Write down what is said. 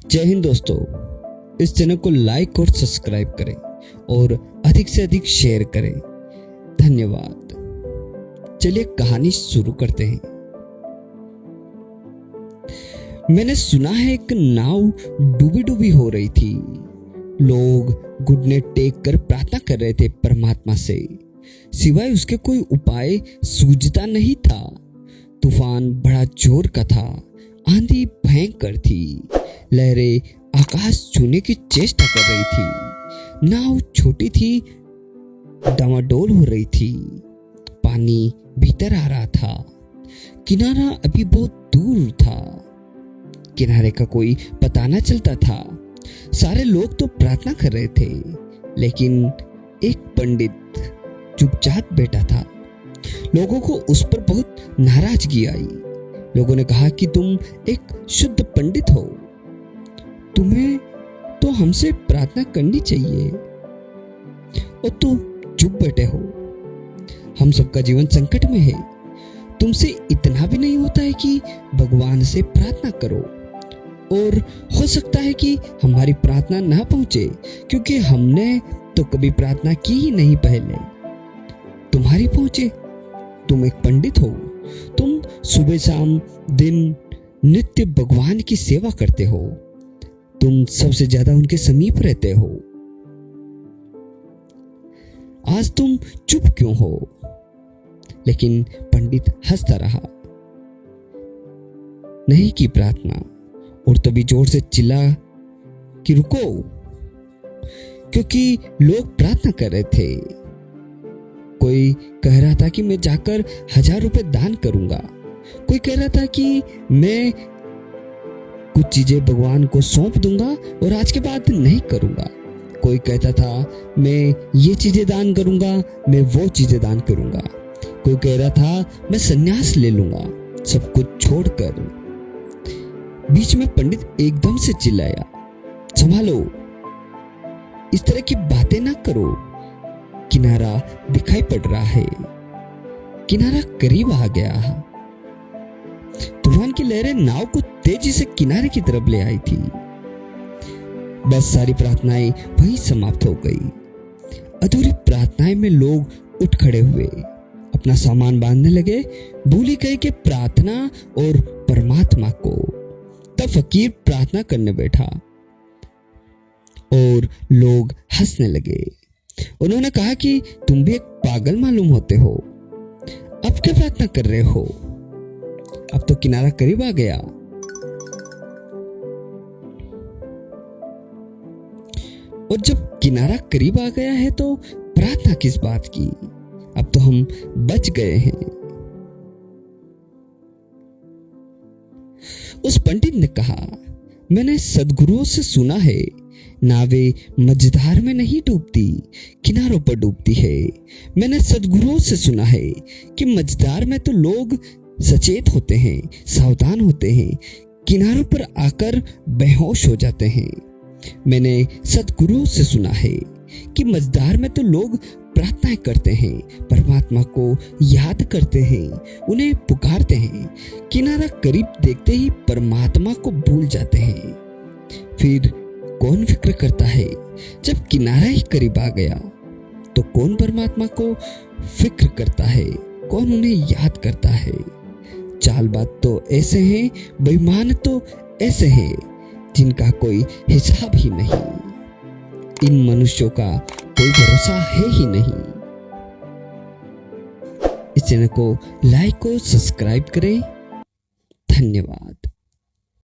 जय हिंद दोस्तों। इस चैनल को लाइक और सब्सक्राइब करें और अधिक से अधिक शेयर करें। धन्यवाद। चलिए कहानी शुरू करते हैं। मैंने सुना है एक नाव डूबी डूबी हो रही थी। लोग घुटने टेक कर प्रार्थना कर रहे थे परमात्मा से, सिवाय उसके कोई उपाय सूझता नहीं था। तूफान बड़ा जोर का था, आंधी भयंकर थी, लहरें आकाश छूने की चेष्टा कर रही थी। नाव छोटी थी, डामाडोल हो रही थी, पानी भीतर आ रहा था, किनारा अभी बहुत दूर था, किनारे का कोई पता न चलता था। सारे लोग तो प्रार्थना कर रहे थे, लेकिन एक पंडित चुपचाप बैठा था। लोगों को उस पर बहुत नाराजगी आई। लोगों ने कहा कि तुम एक शुद्ध पंडित हो, तुम्हें तो हमसे प्रार्थना करनी चाहिए और तुम चुप बैठे हो। हम सबका जीवन संकट में है, तुमसे इतना भी नहीं होता है कि भगवान से प्रार्थना करो। और हो सकता है कि हमारी प्रार्थना ना पहुंचे, क्योंकि हमने तो कभी प्रार्थना की ही नहीं पहले। तुम्हारी पहुंचे, तुम एक पंडित हो, तुम सुबह शाम दिन नित्य भगवान की सेवा करते हो, तुम सबसे ज्यादा उनके समीप रहते हो। आज तुम चुप क्यों हो? लेकिन पंडित हंसता रहा, नहीं की प्रार्थना, और तभी जोर से चिल्ला कि रुको, क्योंकि लोग प्रार्थना कर रहे थे। कोई कह रहा था कि मैं जाकर 1000 रुपए दान करूंगा, कोई कह रहा था कि मैं कुछ चीजें भगवान को सौंप दूंगा और आज के बाद नहीं करूंगा, कोई कहता था मैं ये चीजें दान करूंगा, मैं वो चीजें दान करूंगा, कोई कह रहा था मैं संन्यास ले लूंगा सब कुछ छोड़कर। बीच में पंडित एकदम से चिल्लाया, संभालो, इस तरह की बातें ना करो, किनारा दिखाई पड़ रहा है। किनारा करीब आ गया। तूफान की लहरें नाव को तेजी से किनारे की तरफ ले आई थी। बस सारी प्रार्थनाएं वहीं समाप्त हो गई। अधूरी प्रार्थनाएं में लोग उठ खड़े हुए, अपना सामान बांधने लगे, भूल ही गए कि प्रार्थना और परमात्मा को। तब फकीर प्रार्थना करने बैठा और लोग हंसने लगे। उन्होंने कहा कि तुम भी एक पागल मालूम होते हो, अब क्या प्रार्थना कर रहे हो? अब तो किनारा करीब आ गया। और जब किनारा करीब आ गया है तो प्रार्थना किस बात की? अब तो हम बच गए हैं। उस पंडित ने कहा, मैंने सद्गुरुओं से सुना है, नावें मझधार में नहीं डूबती, किनारों पर डूबती है। मैंने सद्गुरुओं से सुना है कि मझधार में तो लोग सचेत होते हैं, सावधान होते हैं, किनारों पर आकर बेहोश हो जाते हैं। मैंने सद्गुरुओं से सुना है कि मझधार में तो लोग प्रार्थनाएं करते हैं, परमात्मा को याद करते हैं, उन्हें पुकारते हैं, किनारा करीब देखते ही परमात्मा को भूल जाते हैं। फिर कौन फिक्र करता है? जब किनारा ही करीब आ गया तो कौन परमात्मा को फिक्र करता है, कौन उन्हें याद करता है? चालबाज तो ऐसे हैं, बेईमान तो ऐसे हैं जिनका कोई हिसाब ही नहीं। इन मनुष्यों का कोई भरोसा है ही नहीं। इस चैनल को लाइक और सब्सक्राइब करें। धन्यवाद।